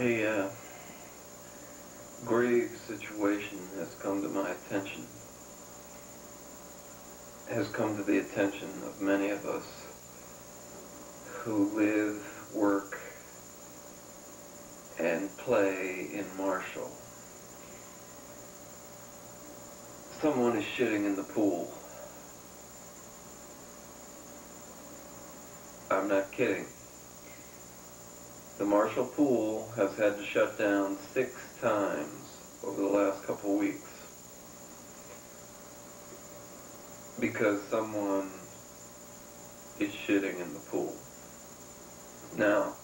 A grave situation has come to my attention, has come to the attention of many of us who live, work, and play in Marshall. Someone is shitting in the pool. I'm not kidding. The Marshall pool has had to shut down 6 times over the last couple weeks because someone is shitting in the pool. Now,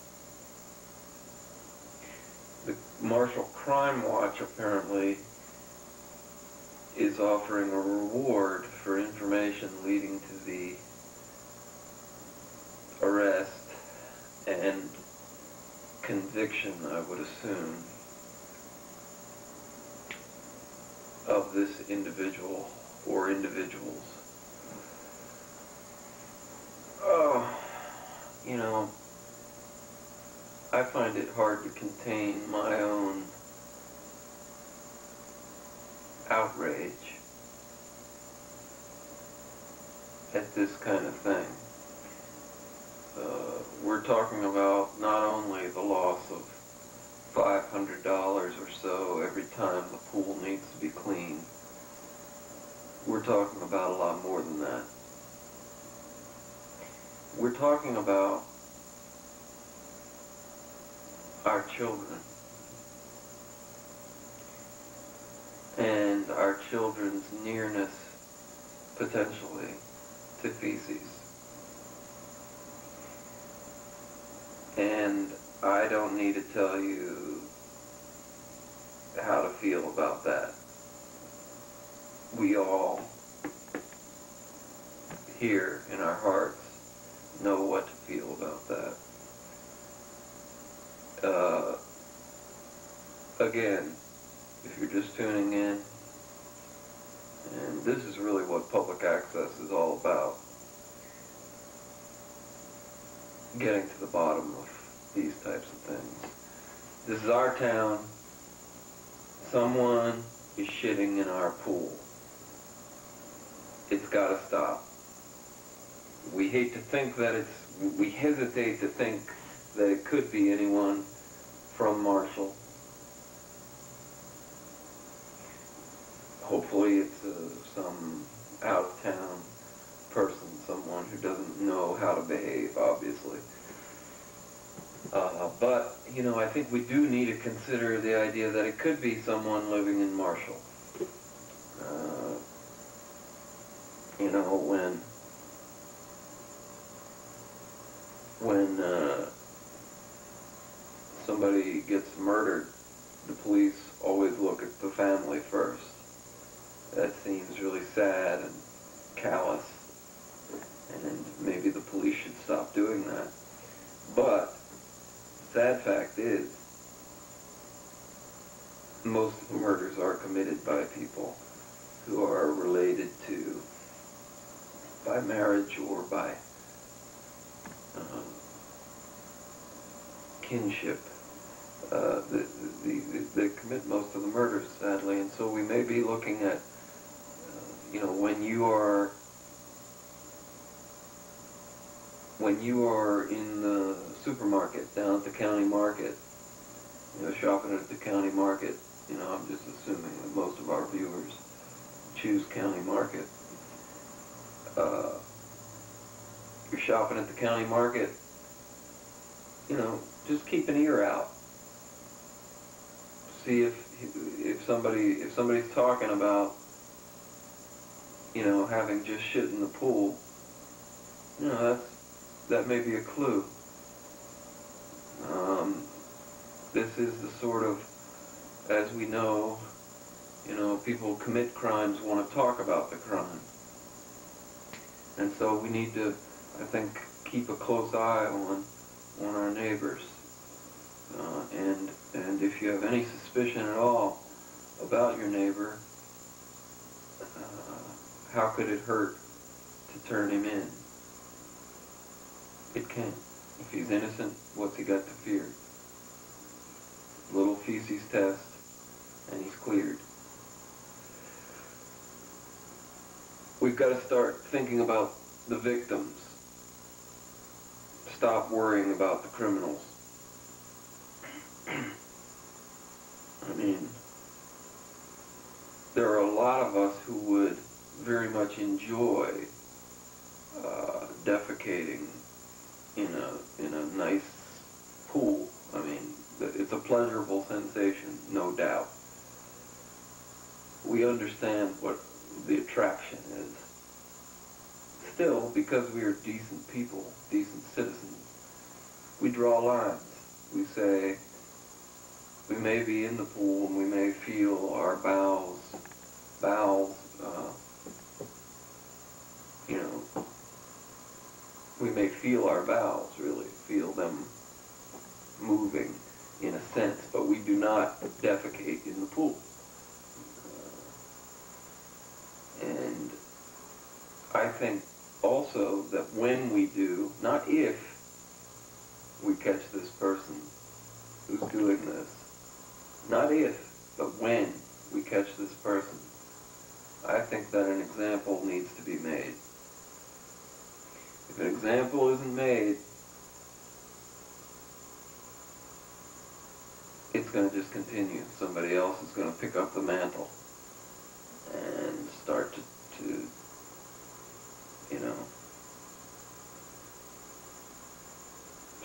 the Marshall Crime Watch apparently is offering a reward for information leading to the arrest and conviction, I would assume, of this individual or individuals. Oh, you know, I find it hard to contain my own outrage at this kind of thing. We're talking about not only the loss of $500 or so every time the pool needs to be cleaned. We're talking about a lot more than that. We're talking about our children and our children's nearness, potentially, to feces. And I don't need to tell you how to feel about that. We all, here in our hearts, know what to feel about that. Again, if you're just tuning in, and this is really what public access is all about, getting to the bottom of these types of things. This is our town. Someone is shitting in our pool. It's gotta stop. We hate to think that we hesitate to think that it could be anyone from Marshall. Hopefully it's some out-of-town person, someone who doesn't know how to behave, obviously. But, you know, I think we do need to consider the idea that it could be someone living in Marshall. You know, when somebody gets murdered, the police always look at the family first. That seems really sad and callous, and maybe the police should stop doing that. But the sad fact is, most of the murders are committed by people who are related to, by marriage or by kinship. They commit most of the murders, sadly, and so we may be looking at, you know, when you are in the supermarket down at the county market, you know, shopping at the county market, you know, I'm just assuming that most of our viewers choose county market. You're shopping at the county market, you know, just keep an ear out. See if somebody's talking about, you know, having just shit in the pool, you know, that may be a clue. This is the sort of, as we know, you know, people commit crimes, want to talk about the crime. And so we need to, I think, keep a close eye on our neighbors. And if you have any suspicion at all about your neighbor, how could it hurt to turn him in? It can't. If he's innocent, what's he got to fear? feces test, and he's cleared. We've got to start thinking about the victims. Stop worrying about the criminals. I mean, there are a lot of us who would very much enjoy defecating in a nice pool. I mean, it's a pleasurable sensation, no doubt. We understand what the attraction is. Still, because we are decent people, decent citizens, we draw lines. We say, we may be in the pool and we may feel our bowels, we may feel our bowels, really, feel them moving in a sense, but we do not defecate in the pool. And I think also that when we do, not if we catch this person who's doing this, not if, but when we catch this person, I think that an example needs to be made. If an example isn't made, it's going to just continue. Somebody else is going to pick up the mantle and start to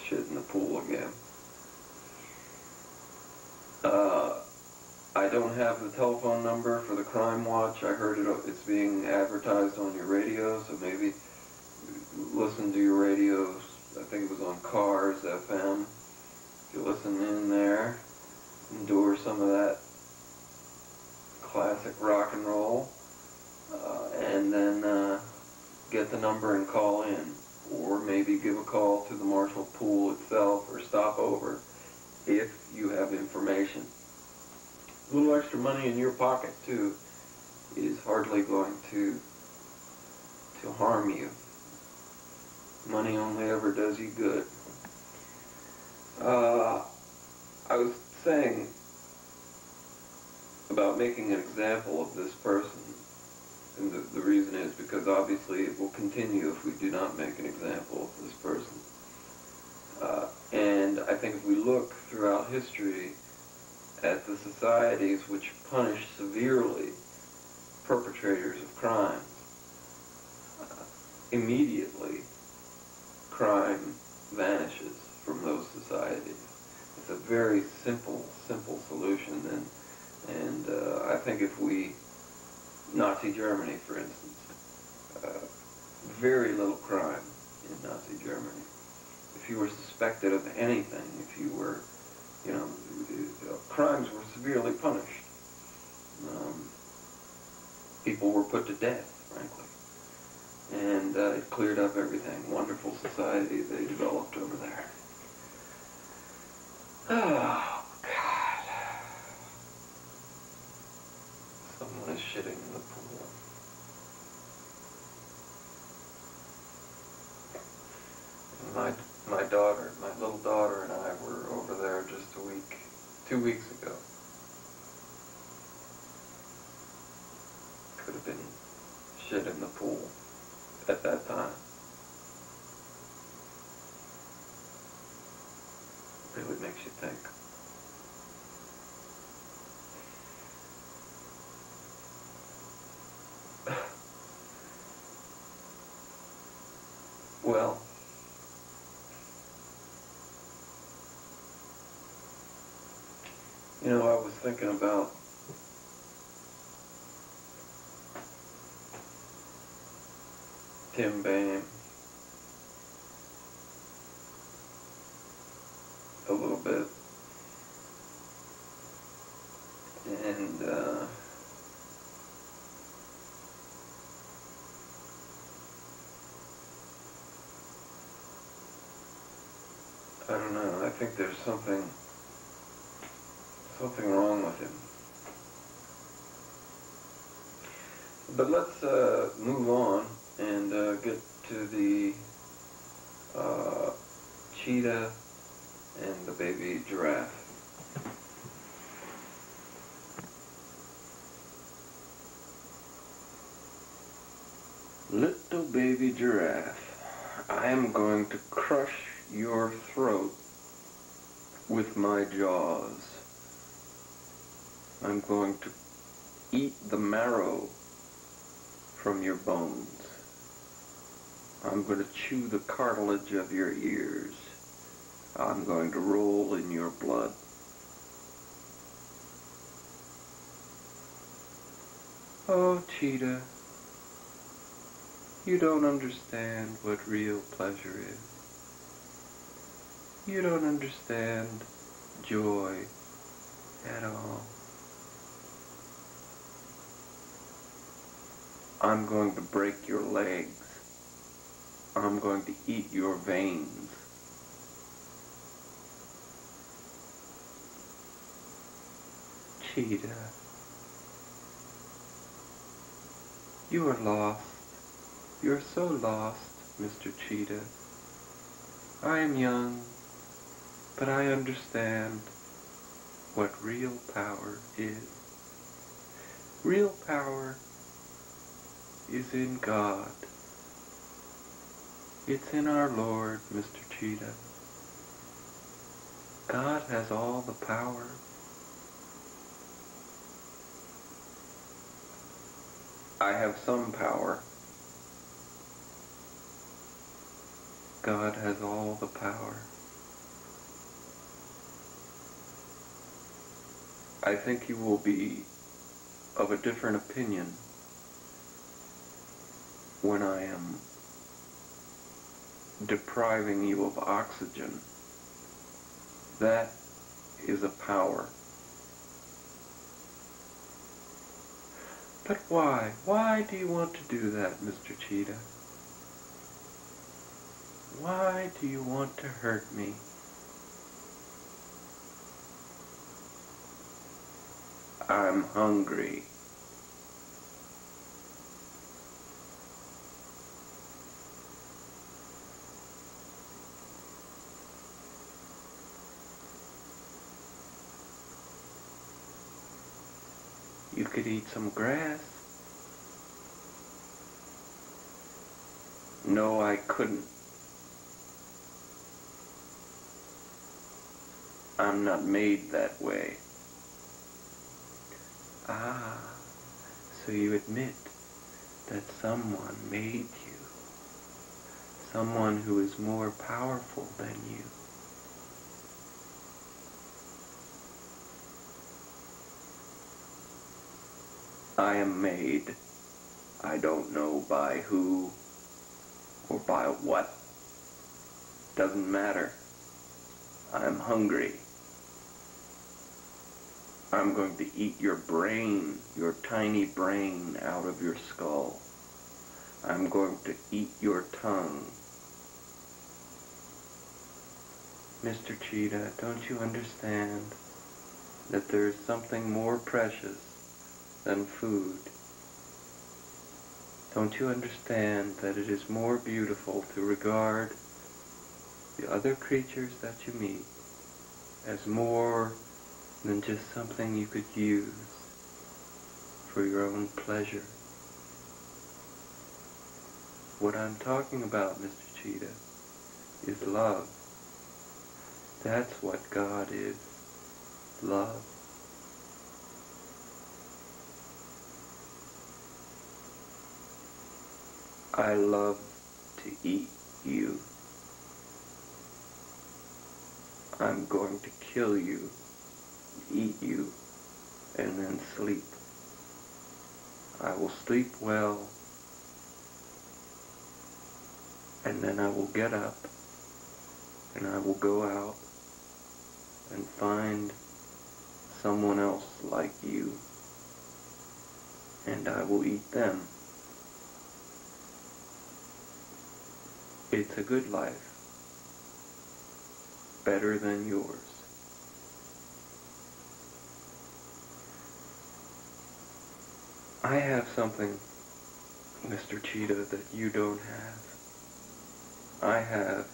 shit in the pool again. I don't have the telephone number for the Crime Watch. I heard it's being advertised on your radio, so maybe listen to your radios. I think it was on Cars FM. If you listen in there, endure some of that classic rock and roll, and then get the number and call in. Or maybe give a call to the Marshall Pool itself, or stop over if you have information. A little extra money in your pocket, too, is hardly going to harm you. Money only ever does you good. I was saying about making an example of this person, and the reason is because obviously it will continue if we do not make an example of this person. And I think if we look throughout history at the societies which punish severely perpetrators of crimes, immediately crime vanishes from those societies. It's a very simple solution, and I think if we, Nazi Germany, for instance, very little crime in Nazi Germany. If you were suspected of anything, if you were, crimes were severely punished. People were put to death, frankly. And it cleared up everything. Wonderful society they developed over there. Oh, God. Someone is shitting in the pool. And my little daughter and I were over there just 2 weeks ago. Could have been shit in the pool at that time. Really makes you think. Well, I was thinking about Tim Bain a little bit, and I don't know, I think there's something wrong with him. But let's move on and get to the cheetah and the baby giraffe. Little baby giraffe, I am going to crush your throat with my jaws. I'm going to eat the marrow from your bones. I'm going to chew the cartilage of your ears. I'm going to roll in your blood. Oh, cheetah, you don't understand what real pleasure is. You don't understand joy at all. I'm going to break your legs. I'm going to eat your veins. Cheetah, you are lost. You're so lost, Mr. Cheetah. I am young, but I understand what real power is. Real power is in God. It's in our Lord, Mr. Cheetah. God has all the power. I have some power. God has all the power. I think you will be of a different opinion when I am depriving you of oxygen. That is a power. But why? Why do you want to do that, Mr. Cheetah? Why do you want to hurt me? I'm hungry. You could eat some grass. No, I couldn't. I'm not made that way. Ah, so you admit that someone made you. Someone who is more powerful than you. I am made. I don't know by who or by what. Doesn't matter. I'm hungry. I'm going to eat your brain, your tiny brain, out of your skull. I'm going to eat your tongue. Mr. Cheetah, don't you understand that there is something more precious than food? Don't you understand that it is more beautiful to regard the other creatures that you meet as more than just something you could use for your own pleasure? What I'm talking about, Mr. Cheetah, is love. That's what God is. Love. I love to eat you. I'm going to kill you, eat you, and then sleep. I will sleep well, and then I will get up, and I will go out and find someone else like you, and I will eat them. It's a good life, better than yours. I have something, Mr. Cheetah, that you don't have. I have